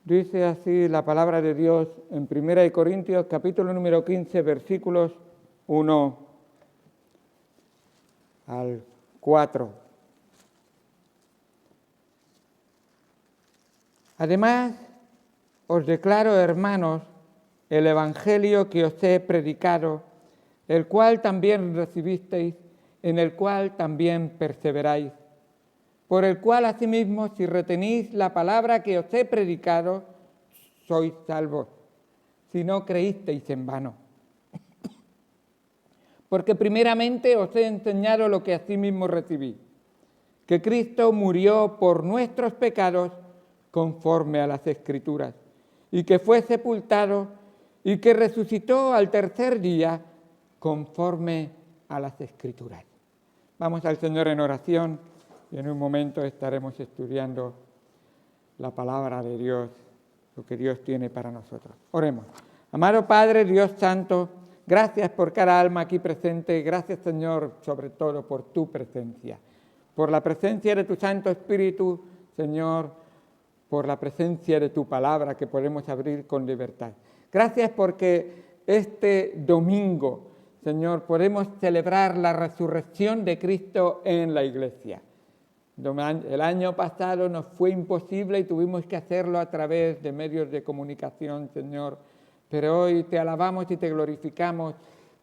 Dice así la palabra de Dios en 1 Corintios, capítulo número 15, versículos 1 al 4. Además, os declaro, hermanos, el evangelio que os he predicado, el cual también recibisteis, en el cual también perseveráis, por el cual asimismo, si retenéis la palabra que os he predicado, sois salvos, si no creísteis en vano. Porque primeramente os he enseñado lo que asimismo recibí, que Cristo murió por nuestros pecados conforme a las Escrituras, y que fue sepultado y que resucitó al tercer día conforme a las Escrituras. Vamos al Señor en oración y en un momento estaremos estudiando la palabra de Dios, lo que Dios tiene para nosotros. Oremos. Amado Padre, Dios Santo, gracias por cada alma aquí presente, gracias Señor, sobre todo por tu presencia, por la presencia de tu Santo Espíritu, Señor, por la presencia de tu palabra que podemos abrir con libertad. Gracias porque este domingo, Señor, podemos celebrar la resurrección de Cristo en la iglesia. El año pasado nos fue imposible y tuvimos que hacerlo a través de medios de comunicación, Señor. Pero hoy te alabamos y te glorificamos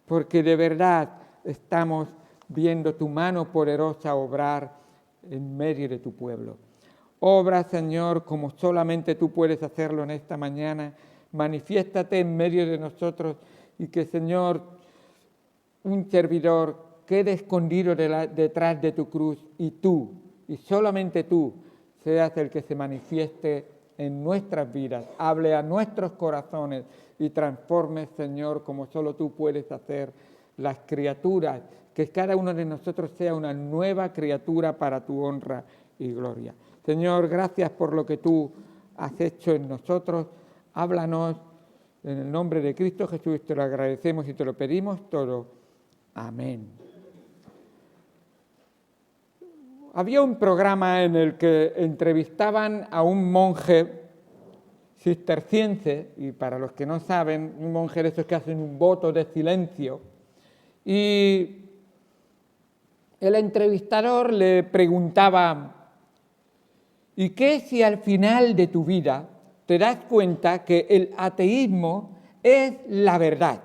porque de verdad estamos viendo tu mano poderosa obrar en medio de tu pueblo. Obra, Señor, como solamente tú puedes hacerlo en esta mañana. Manifiéstate en medio de nosotros y que, Señor, un servidor quede escondido detrás de tu cruz y tú, y solamente tú, seas el que se manifieste en nuestras vidas, hable a nuestros corazones y transforme, Señor, como solo tú puedes hacer, las criaturas, que cada uno de nosotros sea una nueva criatura para tu honra y gloria. Señor, gracias por lo que tú has hecho en nosotros. Háblanos en el nombre de Cristo Jesús, te lo agradecemos y te lo pedimos todo. Amén. Había un programa en el que entrevistaban a un monje cisterciense, y para los que no saben, un monje de esos que hacen un voto de silencio, y el entrevistador le preguntaba: ¿y qué si al final de tu vida te das cuenta que el ateísmo es la verdad,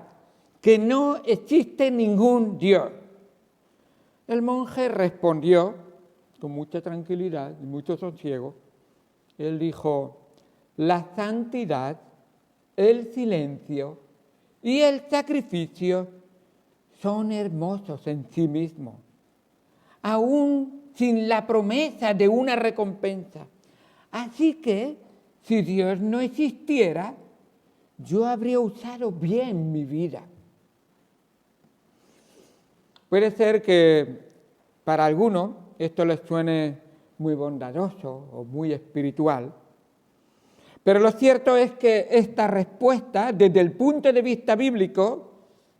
que no existe ningún Dios? El monje respondió con mucha tranquilidad y mucho sosiego. Él dijo: la santidad, el silencio y el sacrificio son hermosos en sí mismos, aún sin la promesa de una recompensa. Así que, si Dios no existiera, yo habría usado bien mi vida. Puede ser que para algunos esto les suene muy bondadoso o muy espiritual, pero lo cierto es que esta respuesta, desde el punto de vista bíblico,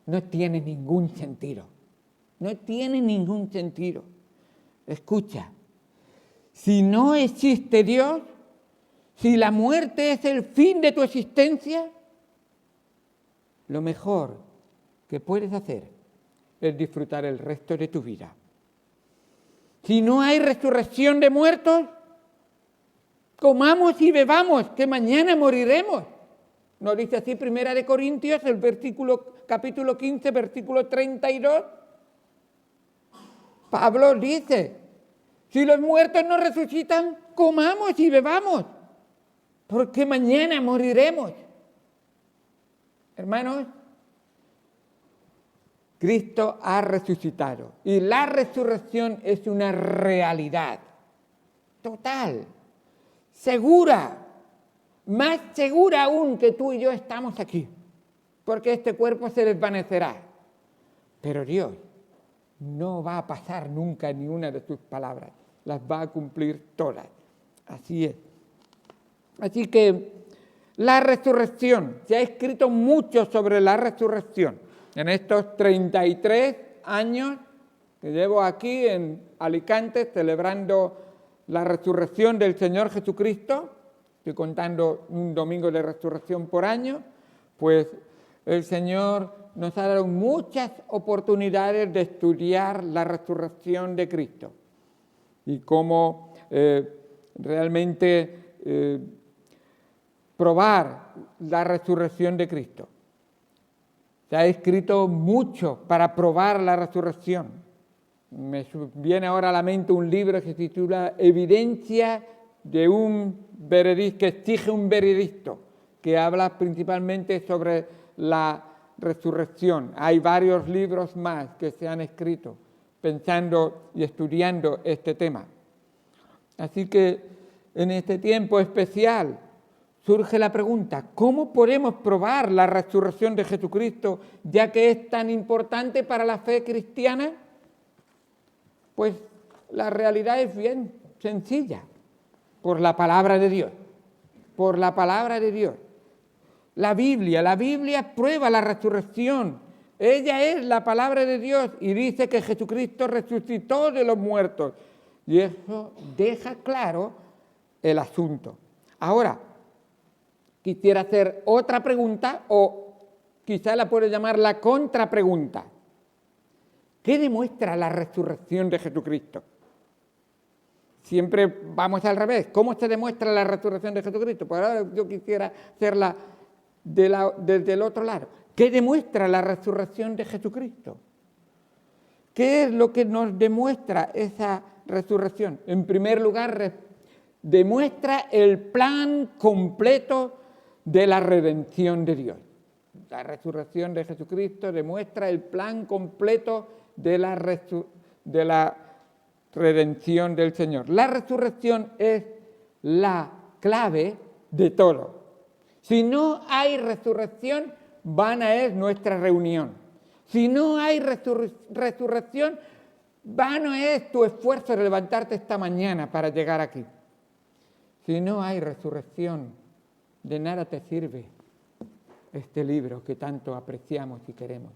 no tiene ningún sentido. No tiene ningún sentido. Escucha, si no existe Dios, si la muerte es el fin de tu existencia, lo mejor que puedes hacer es disfrutar el resto de tu vida. Si no hay resurrección de muertos, comamos y bebamos, que mañana moriremos. ¿No dice así 1 Corintios, capítulo 15, versículo 32? Pablo dice: si los muertos no resucitan, comamos y bebamos, porque mañana moriremos. Hermanos, Cristo ha resucitado y la resurrección es una realidad total, segura, más segura aún que tú y yo estamos aquí, porque este cuerpo se desvanecerá. Pero Dios no va a pasar nunca ni una de sus palabras, las va a cumplir todas. Así es. Así que la resurrección, se ha escrito mucho sobre la resurrección. En estos 33 años que llevo aquí en Alicante celebrando la resurrección del Señor Jesucristo, estoy contando un domingo de resurrección por año, pues el Señor nos ha dado muchas oportunidades de estudiar la resurrección de Cristo y cómo realmente probar la resurrección de Cristo. Se ha escrito mucho para probar la resurrección. Me viene ahora a la mente un libro que se titula Evidencia de un veredicto, que exige un veredicto, que habla principalmente sobre la resurrección. Hay varios libros más que se han escrito pensando y estudiando este tema. Así que en este tiempo especial surge la pregunta, ¿cómo podemos probar la resurrección de Jesucristo, ya que es tan importante para la fe cristiana? Pues la realidad es bien sencilla, por la palabra de Dios, por la palabra de Dios. La Biblia prueba la resurrección. Ella es la palabra de Dios y dice que Jesucristo resucitó de los muertos. Y eso deja claro el asunto. Ahora, quisiera hacer otra pregunta, o quizá la puedo llamar la contrapregunta. ¿Qué demuestra la resurrección de Jesucristo? Siempre vamos al revés. ¿Cómo se demuestra la resurrección de Jesucristo? Pues ahora yo quisiera hacerla desde el otro lado. ¿Qué demuestra la resurrección de Jesucristo? ¿Qué es lo que nos demuestra esa resurrección? En primer lugar, demuestra el plan completo de la redención de Dios. La resurrección de Jesucristo demuestra el plan completo de la redención del Señor. La resurrección es la clave de todo. Si no hay resurrección, vana es nuestra reunión. Si no hay resurrección, vano es tu esfuerzo de levantarte esta mañana para llegar aquí. Si no hay resurrección, de nada te sirve este libro que tanto apreciamos y queremos.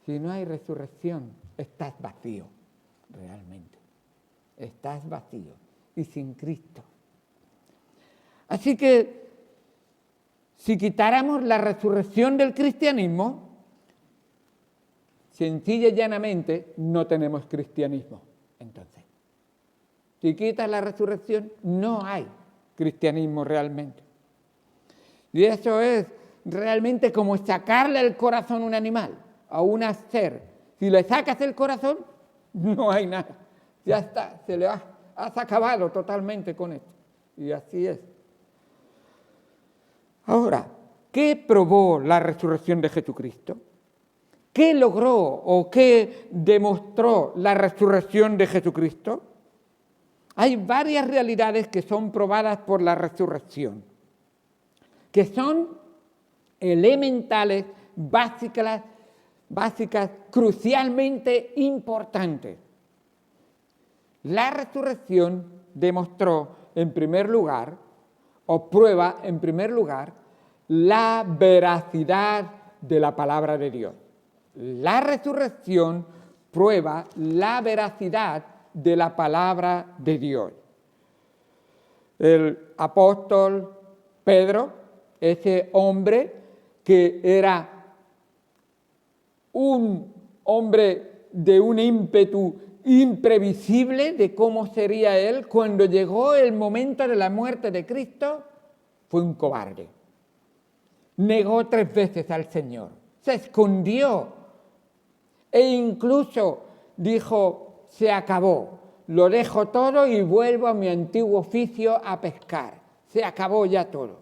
Si no hay resurrección, estás vacío, realmente. Estás vacío y sin Cristo. Así que, si quitáramos la resurrección del cristianismo, sencilla y llanamente, no tenemos cristianismo. Entonces, si quitas la resurrección, no hay cristianismo realmente. Y eso es realmente como sacarle el corazón a un animal, a un ser. Si le sacas el corazón, no hay nada. Ya está, se le has acabado totalmente con esto. Y así es. Ahora, ¿qué probó la resurrección de Jesucristo? ¿Qué logró o qué demostró la resurrección de Jesucristo? Hay varias realidades que son probadas por la resurrección, que son elementales, básicas, crucialmente importantes. La resurrección demostró, en primer lugar, o prueba, en primer lugar, la veracidad de la palabra de Dios. La resurrección prueba la veracidad de la palabra de Dios. El apóstol Pedro, ese hombre que era un hombre de un ímpetu imprevisible de cómo sería él, cuando llegó el momento de la muerte de Cristo, fue un cobarde. Negó 3 veces al Señor, se escondió e incluso dijo, se acabó, lo dejo todo y vuelvo a mi antiguo oficio a pescar. Se acabó ya todo.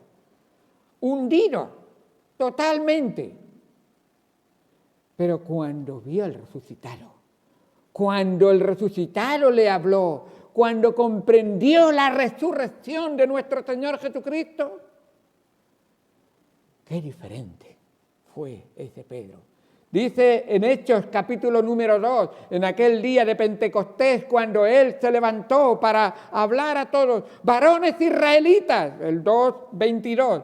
Hundido, totalmente. Pero cuando vio al resucitado, cuando el resucitado le habló, cuando comprendió la resurrección de nuestro Señor Jesucristo, qué diferente fue ese Pedro. Dice en Hechos capítulo número 2, en aquel día de Pentecostés, cuando él se levantó para hablar a todos, varones israelitas, el 2:22,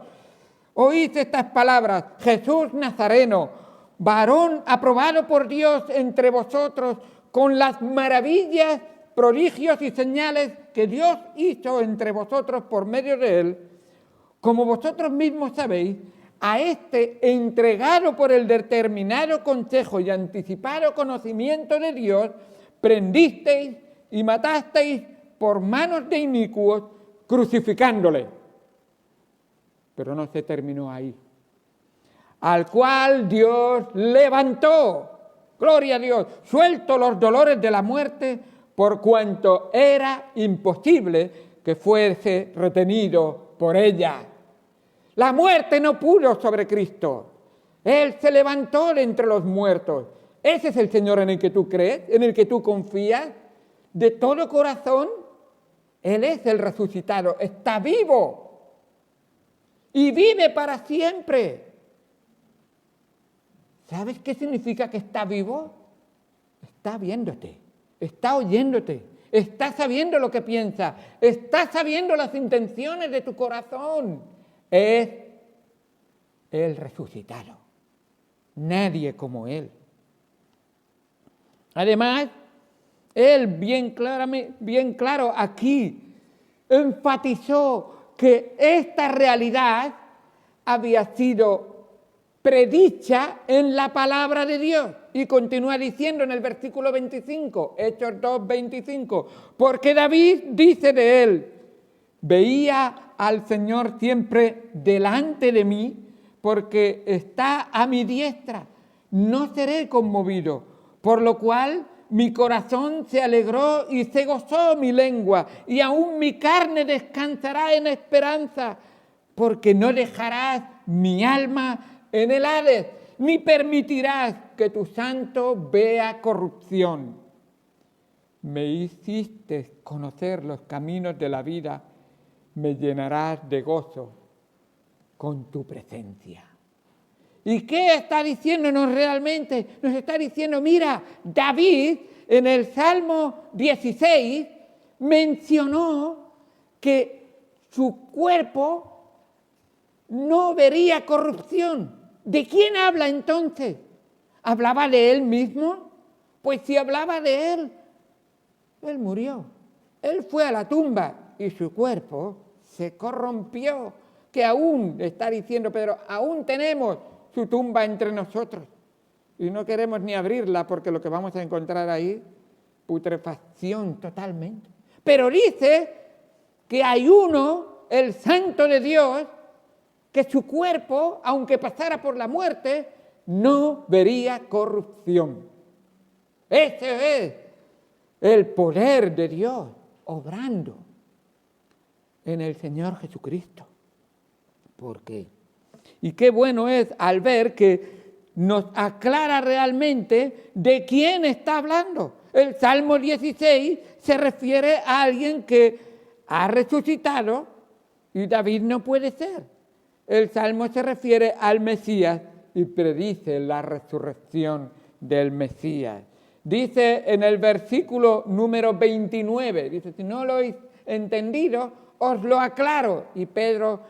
oíd estas palabras, Jesús Nazareno, varón aprobado por Dios entre vosotros, con las maravillas, prodigios y señales que Dios hizo entre vosotros por medio de él, como vosotros mismos sabéis, a este entregado por el determinado consejo y anticipado conocimiento de Dios, prendisteis y matasteis por manos de inicuos, crucificándole. Pero no se terminó ahí. Al cual Dios levantó, gloria a Dios, suelto los dolores de la muerte, por cuanto era imposible que fuese retenido por ella. La muerte no pudo sobre Cristo. Él se levantó de entre los muertos. Ese es el Señor en el que tú crees, en el que tú confías, de todo corazón. Él es el resucitado, está vivo y vive para siempre. ¿Sabes qué significa que está vivo? Está viéndote, está oyéndote, está sabiendo lo que piensa, está sabiendo las intenciones de tu corazón. Es el resucitado. Nadie como Él. Además, Él bien claro aquí enfatizó que esta realidad había sido predicha en la palabra de Dios. Y continúa diciendo en el versículo 25, Hechos 2, 25, porque David dice de él, veía al Señor siempre delante de mí, porque está a mi diestra, no seré conmovido, por lo cual mi corazón se alegró y se gozó mi lengua, y aún mi carne descansará en esperanza, porque no dejarás mi alma en el Hades, ni permitirás que tu santo vea corrupción. Me hiciste conocer los caminos de la vida, me llenarás de gozo con tu presencia. ¿Y qué está diciéndonos realmente? Nos está diciendo, mira, David en el Salmo 16 mencionó que su cuerpo no vería corrupción. ¿De quién habla entonces? ¿Hablaba de él mismo? Pues si hablaba de él, él murió. Él fue a la tumba y su cuerpo se corrompió. Que aún, está diciendo Pedro, aún tenemos su tumba entre nosotros. Y no queremos ni abrirla porque lo que vamos a encontrar ahí, putrefacción totalmente. Pero dice que hay uno, el Santo de Dios, que su cuerpo, aunque pasara por la muerte, no vería corrupción. Ese es el poder de Dios obrando en el Señor Jesucristo. ¿Por qué? Y qué bueno es al ver que nos aclara realmente de quién está hablando. El Salmo 16 se refiere a alguien que ha resucitado y David no puede ser. El Salmo se refiere al Mesías y predice la resurrección del Mesías. Dice en el versículo número 29, dice, si no lo habéis entendido, os lo aclaro. Y Pedro,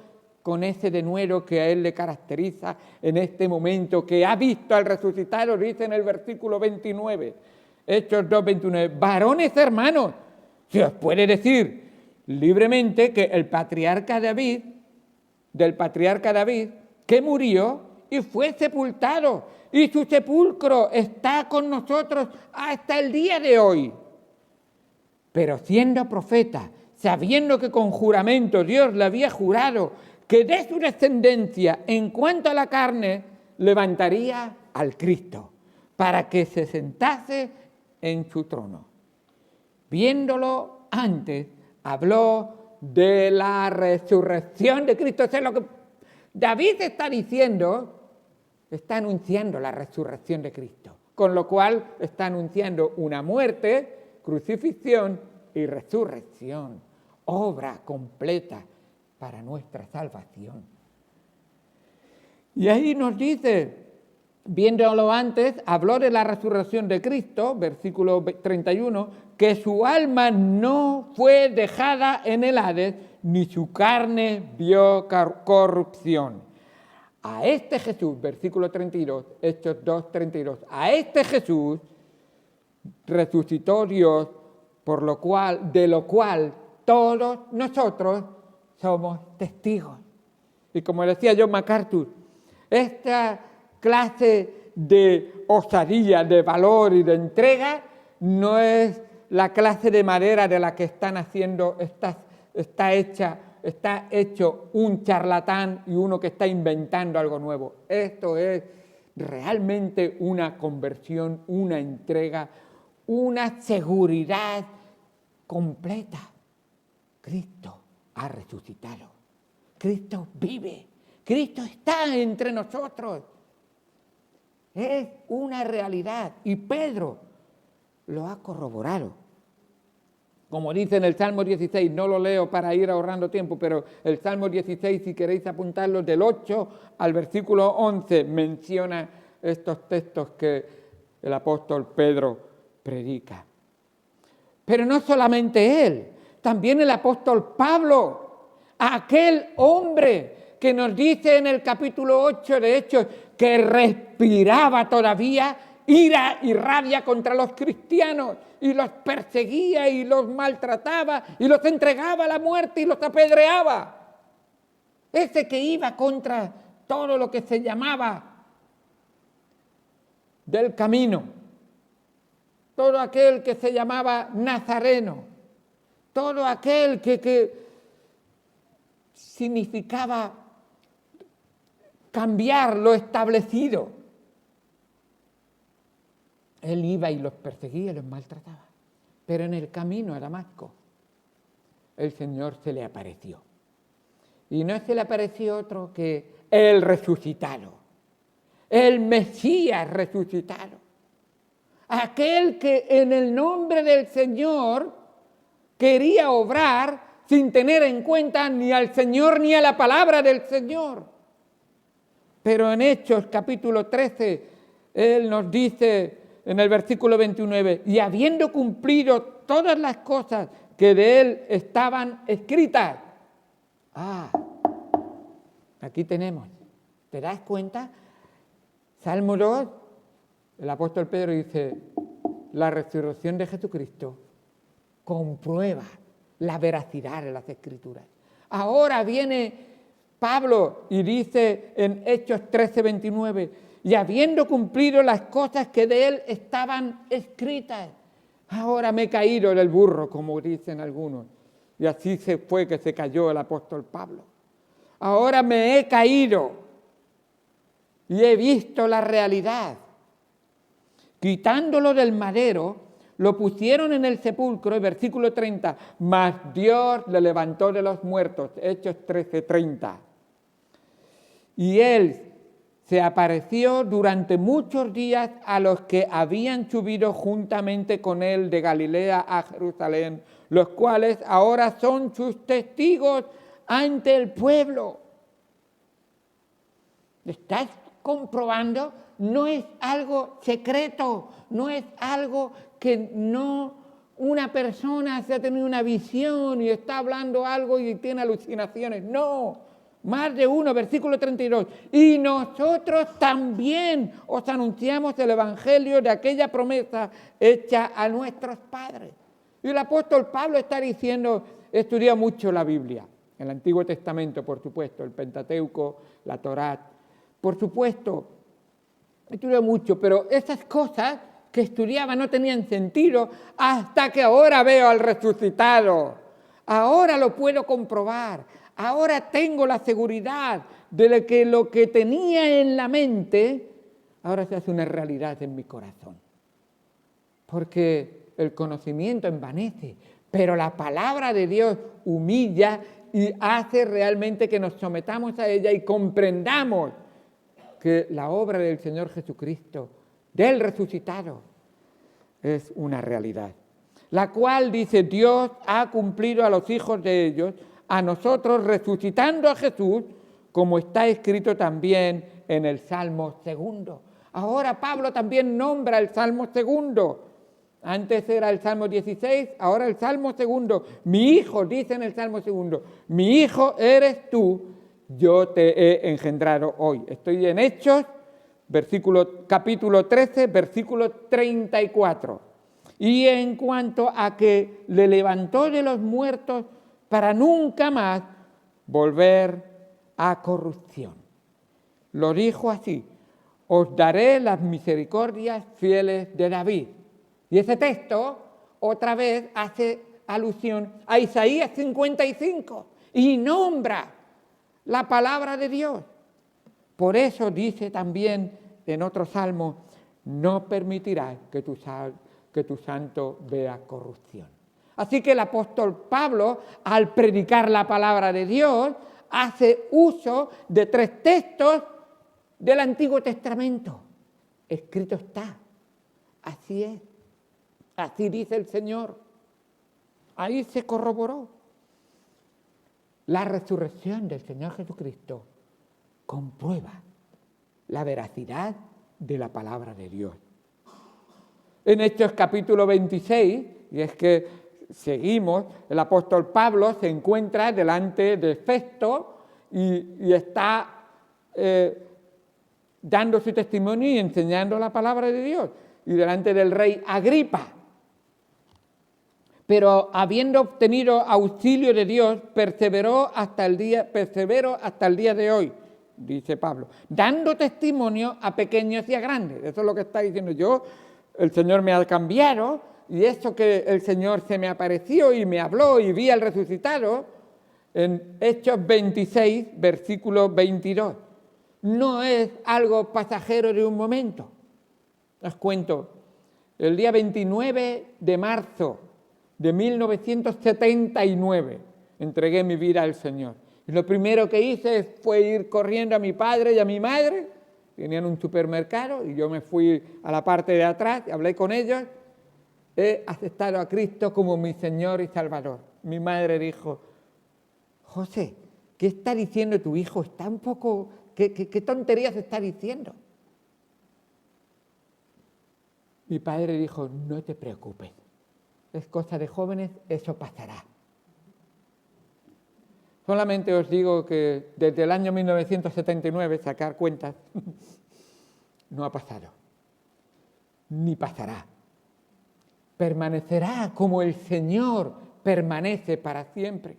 con ese denuedo que a él le caracteriza en este momento, que ha visto al resucitado, dice en el versículo 29, Hechos 2, 29, varones hermanos, se os puede decir libremente que el patriarca David, que murió y fue sepultado, y su sepulcro está con nosotros hasta el día de hoy. Pero siendo profeta, sabiendo que con juramento Dios le había jurado que de su descendencia, en cuanto a la carne, levantaría al Cristo, para que se sentase en su trono. Viéndolo antes, habló de la resurrección de Cristo. Eso es lo que David está diciendo, está anunciando la resurrección de Cristo, con lo cual está anunciando una muerte, crucifixión y resurrección, obra completa para nuestra salvación. Y ahí nos dice, viéndolo antes, habló de la resurrección de Cristo, versículo 31, que su alma no fue dejada en el Hades, ni su carne vio corrupción. A este Jesús, versículo 32, Hechos 2, 32, a este Jesús resucitó Dios, de lo cual todos nosotros somos testigos. Y como decía John MacArthur, esta clase de osadía, de valor y de entrega no es la clase de madera de la que están haciendo, está hecho un charlatán y uno que está inventando algo nuevo. Esto es realmente una conversión, una entrega, una seguridad completa. Cristo ha resucitado. Cristo vive. Cristo está entre nosotros. Es una realidad. Y Pedro lo ha corroborado. Como dice en el Salmo 16, no lo leo para ir ahorrando tiempo, pero el Salmo 16, si queréis apuntarlo, del 8 al versículo 11, menciona estos textos que el apóstol Pedro predica. Pero no solamente él, también el apóstol Pablo, aquel hombre que nos dice en el capítulo 8 de Hechos que respiraba todavía ira y rabia contra los cristianos y los perseguía y los maltrataba y los entregaba a la muerte y los apedreaba. Ese que iba contra todo lo que se llamaba del camino, todo aquel que se llamaba nazareno, todo aquel que significaba cambiar lo establecido. Él iba y los perseguía y los maltrataba. Pero en el camino a Damasco, el Señor se le apareció. Y no se le apareció otro que el resucitado, el Mesías resucitado. Aquel que en el nombre del Señor quería obrar sin tener en cuenta ni al Señor ni a la palabra del Señor. Pero en Hechos capítulo 13, Él nos dice en el versículo 29, y habiendo cumplido todas las cosas que de Él estaban escritas. Aquí tenemos, ¿te das cuenta? Salmo 2, el apóstol Pedro dice, la resurrección de Jesucristo comprueba la veracidad de las Escrituras. Ahora viene Pablo y dice en Hechos 13, 29, y habiendo cumplido las cosas que de Él estaban escritas, ahora me he caído del burro, como dicen algunos. Y así se fue que se cayó el apóstol Pablo. Ahora me he caído y he visto la realidad. Quitándolo del madero, lo pusieron en el sepulcro, versículo 30, mas Dios le levantó de los muertos, Hechos 13, 30. Y Él se apareció durante muchos días a los que habían subido juntamente con Él de Galilea a Jerusalén, los cuales ahora son sus testigos ante el pueblo. ¿Estás comprobando? No es algo secreto, no es algo que no una persona se ha tenido una visión y está hablando algo y tiene alucinaciones. No. Más de uno, versículo 32. Y nosotros también os anunciamos el evangelio de aquella promesa hecha a nuestros padres. Y el apóstol Pablo está diciendo, estudia mucho la Biblia, el Antiguo Testamento, por supuesto, el Pentateuco, la Torá, por supuesto, estudia mucho, pero esas cosas que estudiaba no tenían sentido hasta que ahora veo al resucitado. Ahora lo puedo comprobar. Ahora tengo la seguridad de que lo que tenía en la mente, ahora se hace una realidad en mi corazón. Porque el conocimiento envanece, pero la palabra de Dios humilla y hace realmente que nos sometamos a ella y comprendamos que la obra del Señor Jesucristo, del resucitado, es una realidad. La cual, dice, Dios ha cumplido a los hijos de ellos, a nosotros resucitando a Jesús, como está escrito también en el Salmo 2. Ahora Pablo también nombra el Salmo 2. Antes era el Salmo 16, ahora el Salmo 2. Mi hijo, dice en el Salmo 2, mi hijo eres tú, yo te he engendrado hoy. Estoy en Hechos, capítulo 13, versículo 34. Y en cuanto a que le levantó de los muertos, para nunca más volver a corrupción. Lo dijo así: os daré las misericordias fieles de David. Y ese texto otra vez hace alusión a Isaías 55 y nombra la palabra de Dios. Por eso dice también en otro salmo: no permitirás que tu santo vea corrupción. Así que el apóstol Pablo, al predicar la palabra de Dios, hace uso de 3 textos del Antiguo Testamento. Escrito está. Así es. Así dice el Señor. Ahí se corroboró. La resurrección del Señor Jesucristo comprueba la veracidad de la palabra de Dios. En Hechos capítulo 26, y es que seguimos, el apóstol Pablo se encuentra delante de Festo y está dando su testimonio y enseñando la palabra de Dios, y delante del rey Agripa. Pero habiendo obtenido auxilio de Dios, persevero hasta el día de hoy, dice Pablo, dando testimonio a pequeños y a grandes. Eso es lo que está diciendo yo. El Señor me ha cambiado, y eso que el Señor se me apareció y me habló y vi al resucitado, en Hechos 26, versículo 22. No es algo pasajero de un momento. Os cuento, el día 29 de marzo de 1979 entregué mi vida al Señor. Y lo primero que hice fue ir corriendo a mi padre y a mi madre, tenían un supermercado, y yo me fui a la parte de atrás y hablé con ellos. He aceptado a Cristo como mi Señor y Salvador. Mi madre dijo: José, ¿qué está diciendo tu hijo? Está un poco... ¿Qué tonterías está diciendo? Mi padre dijo: no te preocupes, es cosa de jóvenes, eso pasará. Solamente os digo que desde el año 1979, sacar cuentas, no ha pasado, ni pasará. Permanecerá como el Señor permanece para siempre,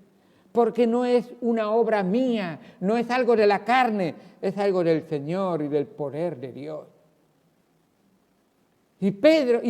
porque no es una obra mía, no es algo de la carne, es algo del Señor y del poder de Dios. Y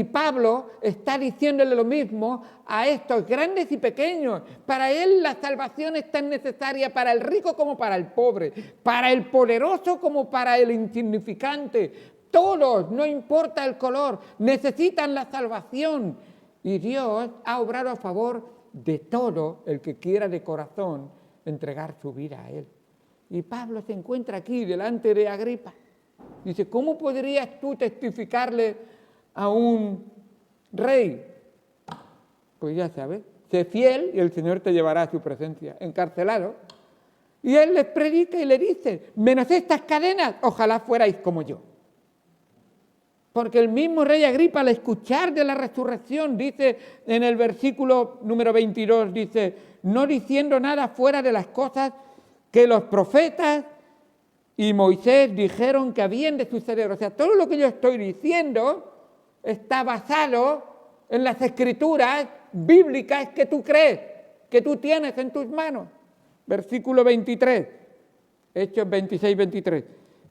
Pablo está diciéndole lo mismo a estos grandes y pequeños. Para él la salvación es tan necesaria para el rico como para el pobre, para el poderoso como para el insignificante. Todos, no importa el color, necesitan la salvación. Y Dios ha obrado a favor de todo el que quiera de corazón entregar su vida a Él. Y Pablo se encuentra aquí delante de Agripa. Dice: ¿cómo podrías tú testificarle a un rey? Pues ya sabes, sé fiel y el Señor te llevará a su presencia. Encarcelado. Y él les predica y le dice: menos estas cadenas, ojalá fuerais como yo. Porque el mismo rey Agripa, al escuchar de la resurrección, dice en el versículo número 22, dice: no diciendo nada fuera de las cosas que los profetas y Moisés dijeron que habían de suceder. O sea, todo lo que yo estoy diciendo está basado en las escrituras bíblicas que tú crees, que tú tienes en tus manos. Versículo 23, Hechos 26, 23.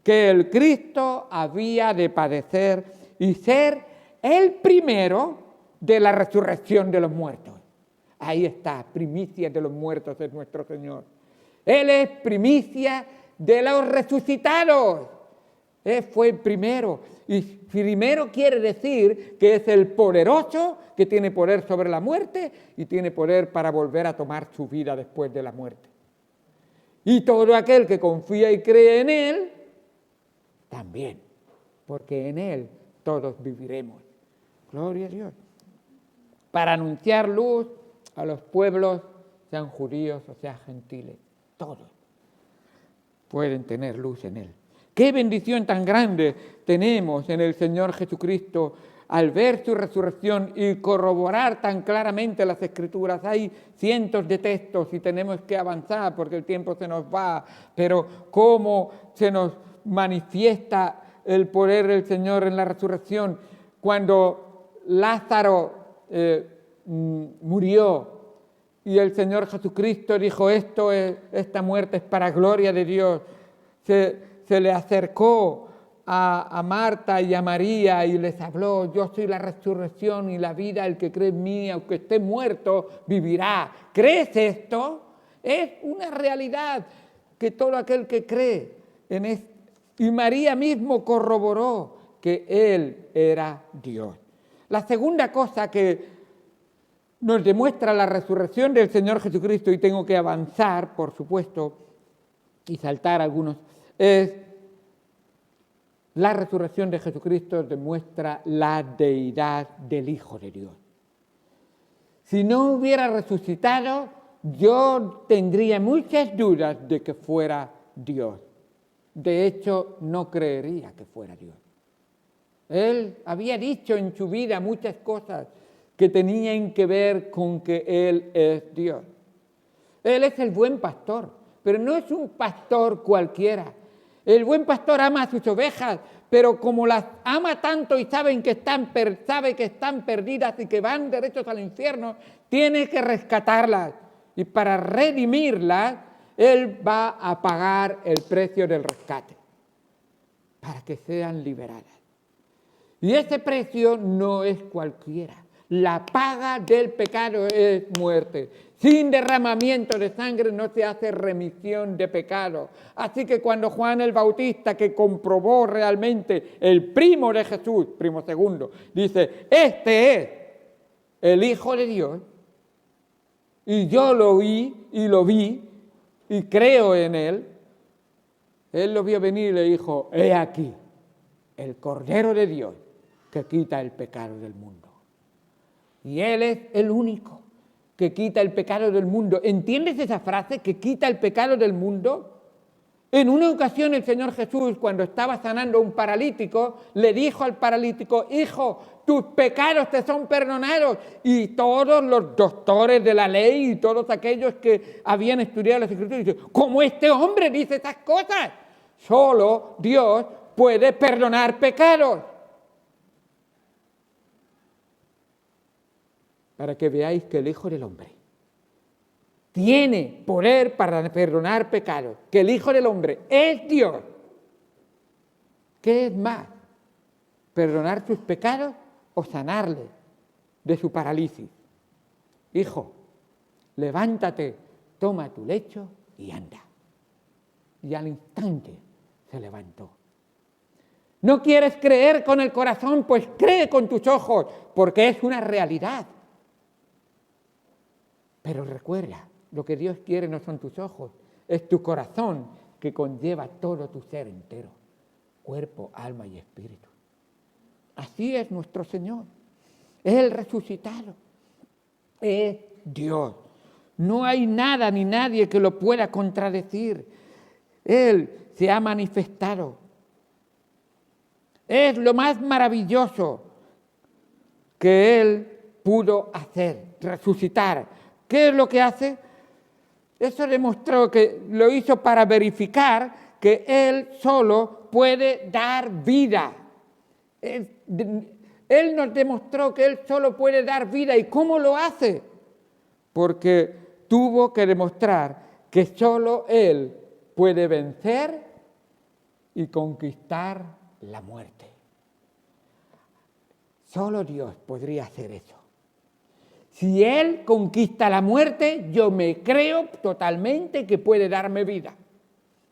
Que el Cristo había de padecer y ser el primero de la resurrección de los muertos. Ahí está, primicia de los muertos es nuestro Señor. Él es primicia de los resucitados. Él fue el primero. Y primero quiere decir que es el poderoso, que tiene poder sobre la muerte y tiene poder para volver a tomar su vida después de la muerte. Y todo aquel que confía y cree en Él, también, porque en Él todos viviremos. Gloria a Dios. Para anunciar luz a los pueblos, sean judíos o sean gentiles, todos pueden tener luz en Él. Qué bendición tan grande tenemos en el Señor Jesucristo al ver su resurrección y corroborar tan claramente las Escrituras. Hay cientos de textos y tenemos que avanzar porque el tiempo se nos va, pero cómo se nos manifiesta el poder del Señor en la resurrección. Cuando Lázaro murió y el Señor Jesucristo dijo, esta muerte es para gloria de Dios. Se le acercó a Marta y a María y les habló, yo soy la resurrección y la vida, el que cree en mí, aunque esté muerto, vivirá. ¿Crees esto? Es una realidad que todo aquel que cree en esto. Y María mismo corroboró que Él era Dios. La segunda cosa que nos demuestra la resurrección del Señor Jesucristo, y tengo que avanzar, por supuesto, y saltar algunos, es la resurrección de Jesucristo demuestra la deidad del Hijo de Dios. Si no hubiera resucitado, yo tendría muchas dudas de que fuera Dios. De hecho, no creería que fuera Dios. Él había dicho en su vida muchas cosas que tenían que ver con que Él es Dios. Él es el buen pastor, pero no es un pastor cualquiera. El buen pastor ama a sus ovejas, pero como las ama tanto y sabe que están perdidas y que van derechos al infierno, tiene que rescatarlas. Y para redimirlas, Él va a pagar el precio del rescate, para que sean liberadas. Y ese precio no es cualquiera. La paga del pecado es muerte. Sin derramamiento de sangre no se hace remisión de pecado. Así que cuando Juan el Bautista, que comprobó realmente el primo de Jesús, primo segundo, dice, este es el Hijo de Dios, y yo lo oí y lo vi y creo en Él, Él lo vio venir y le dijo, he aquí, el Cordero de Dios que quita el pecado del mundo. Y Él es el único que quita el pecado del mundo. ¿Entiendes esa frase, que quita el pecado del mundo? En una ocasión el Señor Jesús, cuando estaba sanando a un paralítico, le dijo al paralítico, hijo, tus pecados te son perdonados. Y todos los doctores de la ley y todos aquellos que habían estudiado las Escrituras dicen, ¿cómo este hombre dice estas cosas? Solo Dios puede perdonar pecados. Para que veáis que el Hijo del Hombre tiene poder para perdonar pecados, que el Hijo del Hombre es Dios. ¿Qué es más? ¿Perdonar sus pecados o sanarle de su parálisis? Hijo, levántate, toma tu lecho y anda. Y al instante se levantó. ¿No quieres creer con el corazón? Pues cree con tus ojos, porque es una realidad. Pero recuerda, lo que Dios quiere no son tus ojos, es tu corazón que conlleva todo tu ser entero, cuerpo, alma y espíritu. Así es nuestro Señor, es el resucitado, es Dios. No hay nada ni nadie que lo pueda contradecir. Él se ha manifestado. Es lo más maravilloso que Él pudo hacer, resucitar. ¿Qué es lo que hace? Eso demostró que lo hizo para verificar que Él solo puede dar vida. Él nos demostró que Él solo puede dar vida. ¿Y cómo lo hace? Porque tuvo que demostrar que solo Él puede vencer y conquistar la muerte. Solo Dios podría hacer eso. Si Él conquista la muerte, yo me creo totalmente que puede darme vida.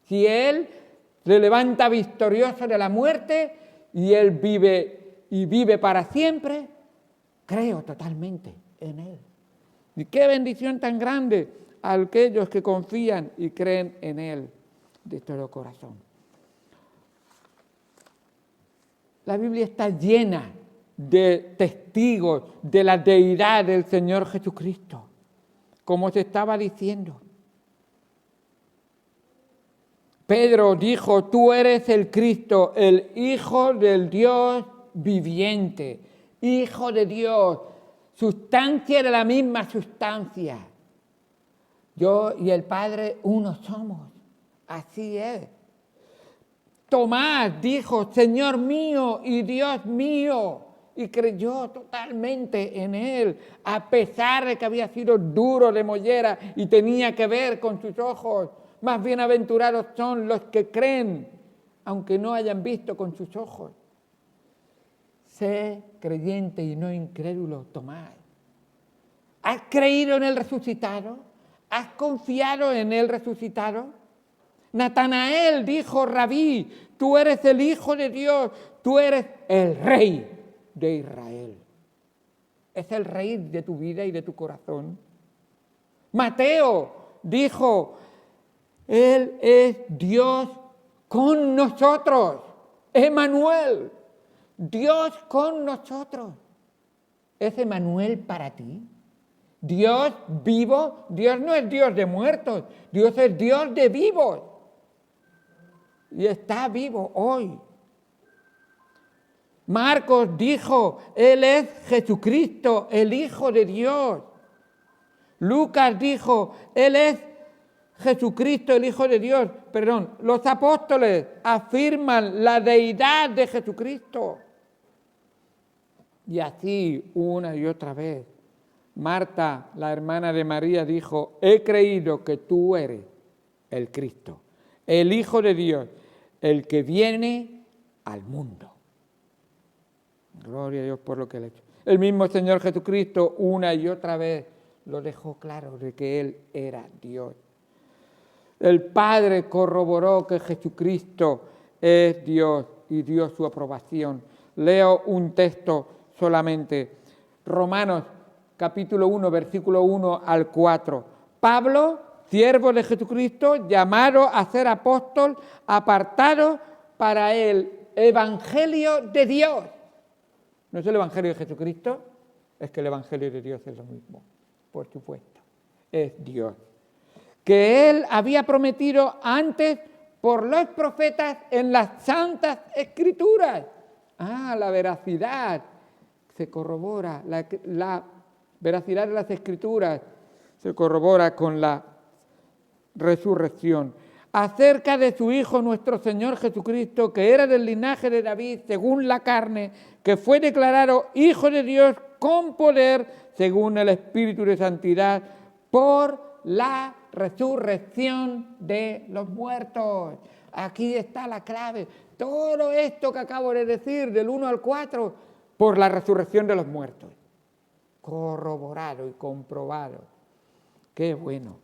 Si Él se levanta victorioso de la muerte y Él vive para siempre, creo totalmente en Él. Y qué bendición tan grande a aquellos que confían y creen en Él de todo corazón. La Biblia está llena de testigos de la deidad del Señor Jesucristo, como se estaba diciendo. Pedro dijo, tú eres el Cristo, el Hijo del Dios viviente, Hijo de Dios, sustancia de la misma sustancia. Yo y el Padre uno somos, así es. Tomás dijo, Señor mío y Dios mío. y creyó totalmente en Él, a pesar de que había sido duro de mollera y tenía que ver con sus ojos. Más bienaventurados son los que creen, aunque no hayan visto con sus ojos. Sé creyente y no incrédulo, Tomás. ¿Has creído en el resucitado? ¿Has confiado en el resucitado? Natanael dijo: Rabí, tú eres el Hijo de Dios, tú eres el Rey de Israel. ¿Es el Rey de tu vida y de tu corazón? Mateo dijo: Él es Dios con nosotros, Emmanuel, Dios con nosotros. ¿Es Emmanuel para ti? Dios vivo. Dios no es Dios de muertos, Dios es Dios de vivos. Y está vivo hoy. Marcos dijo: Él es Jesucristo, el Hijo de Dios. Lucas dijo: Él es Jesucristo, el Hijo de Dios. Los apóstoles afirman la deidad de Jesucristo. Y así una y otra vez. Marta, la hermana de María, dijo: he creído que tú eres el Cristo, el Hijo de Dios, el que viene al mundo. Gloria a Dios por lo que Él ha hecho. El mismo Señor Jesucristo una y otra vez lo dejó claro de que Él era Dios. El Padre corroboró que Jesucristo es Dios y dio su aprobación. Leo un texto solamente. Romanos capítulo 1, versículo 1 al 4. Pablo, siervo de Jesucristo, llamado a ser apóstol, apartado para el Evangelio de Dios. ¿No es el Evangelio de Jesucristo? Es que el Evangelio de Dios es lo mismo, por supuesto. Es Dios. Que Él había prometido antes por los profetas en las Santas Escrituras. La veracidad se corrobora, la veracidad de las Escrituras se corrobora con la resurrección. Acerca de su Hijo nuestro Señor Jesucristo, que era del linaje de David según la carne, que fue declarado Hijo de Dios con poder según el Espíritu de Santidad por la resurrección de los muertos. Aquí está la clave. Todo esto que acabo de decir, del 1 al 4, por la resurrección de los muertos. Corroborado y comprobado. Qué bueno.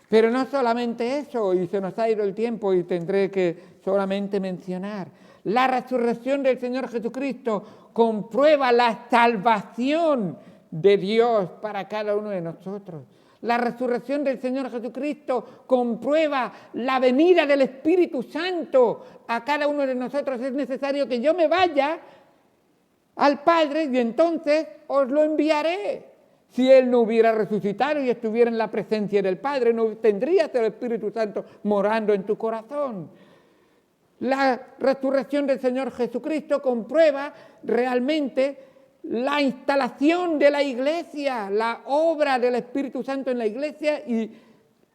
Pero no solamente eso, y se nos ha ido el tiempo y tendré que solamente mencionar. La resurrección del Señor Jesucristo comprueba la salvación de Dios para cada uno de nosotros. La resurrección del Señor Jesucristo comprueba la venida del Espíritu Santo a cada uno de nosotros. Es necesario que yo me vaya al Padre y entonces os lo enviaré. Si Él no hubiera resucitado y estuviera en la presencia del Padre, no tendrías el Espíritu Santo morando en tu corazón. La resurrección del Señor Jesucristo comprueba realmente la instalación de la Iglesia, la obra del Espíritu Santo en la Iglesia y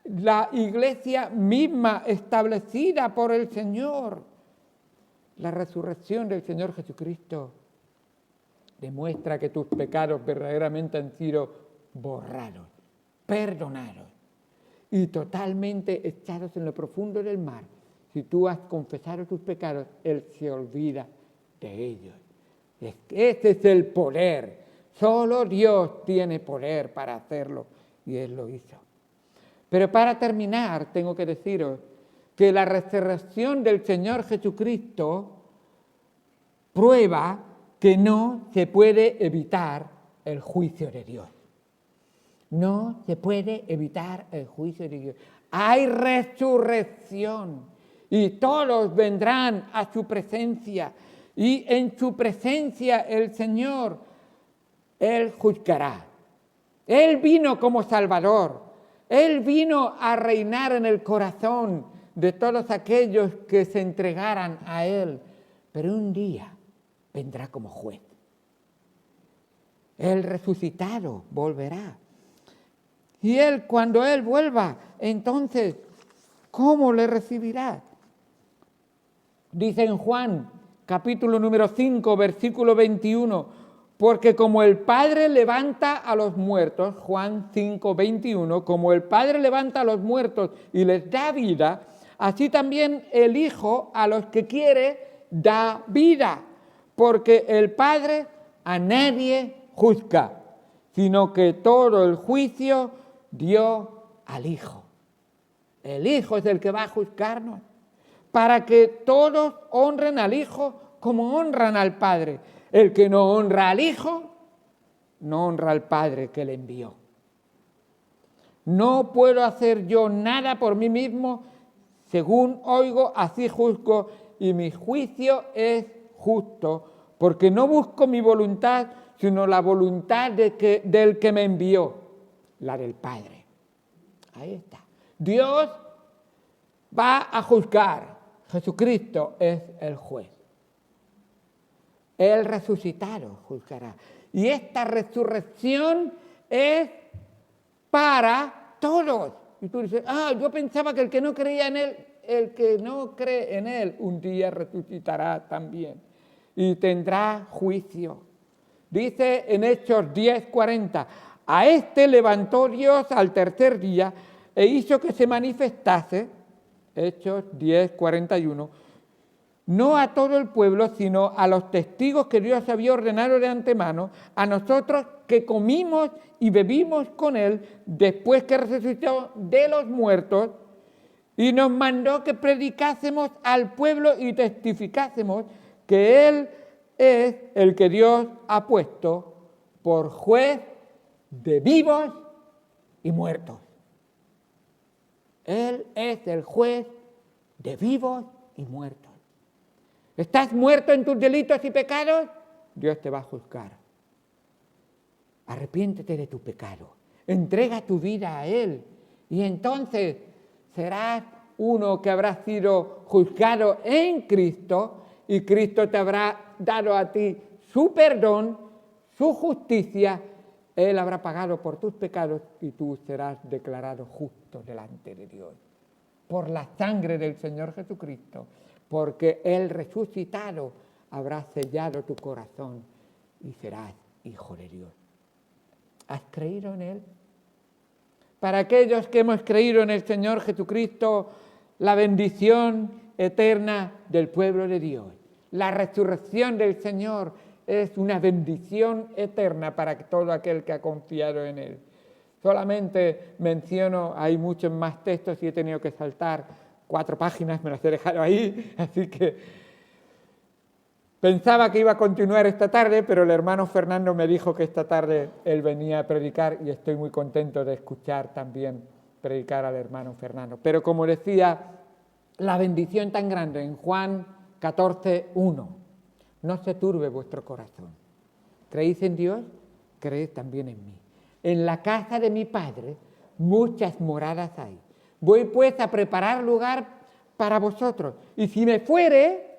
la Iglesia misma establecida por el Señor. La resurrección del Señor Jesucristo demuestra que tus pecados verdaderamente han sido borrados, perdonados y totalmente echados en lo profundo del mar. Si tú has confesado tus pecados, Él se olvida de ellos. Ese es el poder. Solo Dios tiene poder para hacerlo y Él lo hizo. Pero para terminar, tengo que deciros que la resurrección del Señor Jesucristo prueba que no se puede evitar el juicio de Dios. No se puede evitar el juicio de Dios. Hay resurrección y todos vendrán a su presencia y en su presencia el Señor, Él juzgará. Él vino como Salvador. Él vino a reinar en el corazón de todos aquellos que se entregaran a Él. Pero un día vendrá como juez. El resucitado volverá. Y Él, cuando Él vuelva, entonces, ¿cómo le recibirá? Dice en Juan, capítulo número 5, versículo 21, Porque como el Padre levanta a los muertos, Juan 5:21, como el Padre levanta a los muertos y les da vida, así también el Hijo a los que quiere da vida. Porque el Padre a nadie juzga, sino que todo el juicio dio al Hijo. El Hijo es el que va a juzgarnos, para que todos honren al Hijo como honran al Padre. El que no honra al Hijo, no honra al Padre que le envió. No puedo hacer yo nada por mí mismo, según oigo, así juzgo, y mi juicio es justo, porque no busco mi voluntad, sino la voluntad del que me envió, la del Padre. Ahí está. Dios va a juzgar. Jesucristo es el juez. El resucitado juzgará. Y esta resurrección es para todos. Y tú dices, yo pensaba que el que no creía en Él, el que no cree en Él, un día resucitará también. Y tendrá juicio. Dice en Hechos 10:40, a este levantó Dios al tercer día e hizo que se manifestase, Hechos 10:41, no a todo el pueblo, sino a los testigos que Dios había ordenado de antemano, a nosotros que comimos y bebimos con Él después que resucitó de los muertos, y nos mandó que predicásemos al pueblo y testificásemos que Él es el que Dios ha puesto por juez de vivos y muertos. Él es el juez de vivos y muertos. ¿Estás muerto en tus delitos y pecados? Dios te va a juzgar. Arrepiéntete de tu pecado. Entrega tu vida a Él. Y entonces serás uno que habrá sido juzgado en Cristo y Cristo te habrá dado a ti su perdón, su justicia. Él habrá pagado por tus pecados y tú serás declarado justo delante de Dios. Por la sangre del Señor Jesucristo. Porque el resucitado habrá sellado tu corazón y serás hijo de Dios. ¿Has creído en Él? Para aquellos que hemos creído en el Señor Jesucristo, la bendición eterna del pueblo de Dios, la resurrección del Señor es una bendición eterna para todo aquel que ha confiado en Él. Solamente menciono, hay muchos más textos y he tenido que saltar 4 páginas, me las he dejado ahí, así que pensaba que iba a continuar esta tarde, pero el hermano Fernando me dijo que esta tarde él venía a predicar y estoy muy contento de escuchar también predicar al hermano Fernando. Pero como decía, la bendición tan grande en Juan 14:1, no se turbe vuestro corazón. ¿Creéis en Dios? Creed también en mí. En la casa de mi Padre muchas moradas hay. Voy pues a preparar lugar para vosotros. Y si me fuere,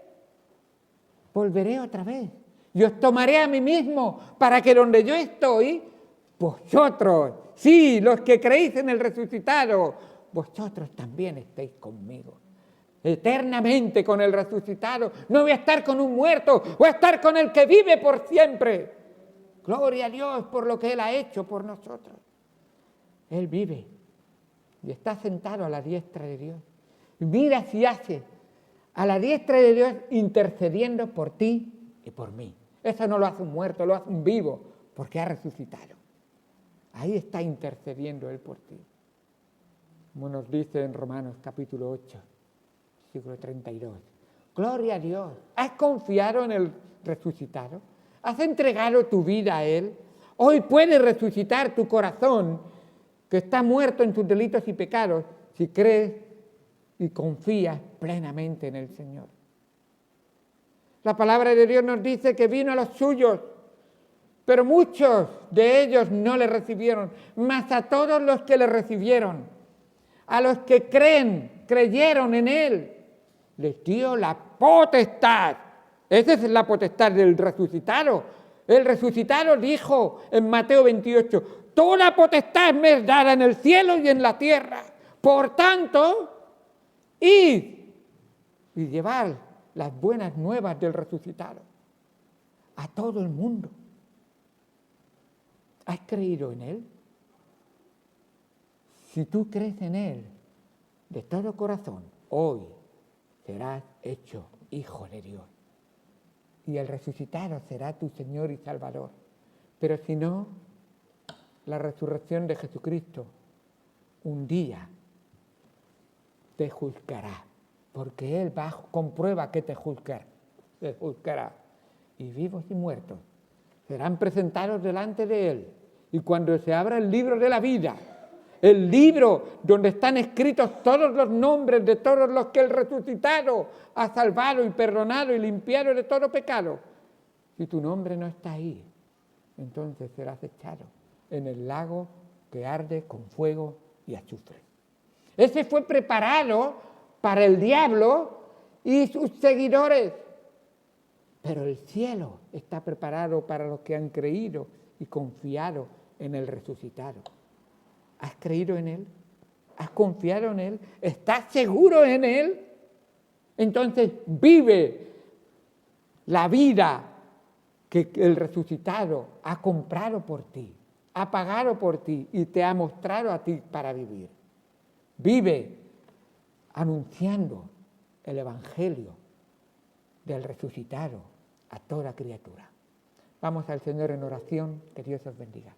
volveré otra vez. Y os tomaré a mí mismo, para que donde yo estoy, vosotros, sí, los que creéis en el resucitado, vosotros también estéis conmigo. Eternamente con el resucitado. No voy a estar con un muerto, voy a estar con el que vive por siempre. Gloria a Dios por lo que Él ha hecho por nosotros. Él vive. Y está sentado a la diestra de Dios. Y mira si hace a la diestra de Dios intercediendo por ti y por mí. Eso no lo hace un muerto, lo hace un vivo, porque ha resucitado. Ahí está intercediendo Él por ti. Como nos dice en Romanos capítulo 8, versículo 32. Gloria a Dios. ¿Has confiado en el resucitado? ¿Has entregado tu vida a Él? Hoy puede resucitar tu corazón, que está muerto en tus delitos y pecados, si crees y confías plenamente en el Señor. La palabra de Dios nos dice que vino a los suyos, pero muchos de ellos no le recibieron, mas a todos los que le recibieron, a los que creyeron en Él, les dio la potestad. Esa es la potestad del resucitado. El resucitado dijo en Mateo 28, toda potestad me es dada en el cielo y en la tierra. Por tanto, id y llevar las buenas nuevas del resucitado a todo el mundo. ¿Has creído en Él? Si tú crees en Él de todo corazón, hoy serás hecho hijo de Dios. Y el resucitado será tu Señor y Salvador. Pero si no, la resurrección de Jesucristo un día te juzgará, porque Él comprueba que te juzgará. Y vivos y muertos serán presentados delante de Él. Y cuando se abra el libro de la vida, el libro donde están escritos todos los nombres de todos los que el resucitado ha salvado y perdonado y limpiado de todo pecado, si tu nombre no está ahí, entonces serás echado en el lago que arde con fuego y azufre. Ese fue preparado para el diablo y sus seguidores. Pero el cielo está preparado para los que han creído y confiado en el resucitado. ¿Has creído en Él? ¿Has confiado en Él? ¿Estás seguro en Él? Entonces vive la vida que el resucitado ha comprado por ti, ha pagado por ti y te ha mostrado a ti para vivir. Vive anunciando el Evangelio del resucitado a toda criatura. Vamos al Señor en oración, que Dios os bendiga.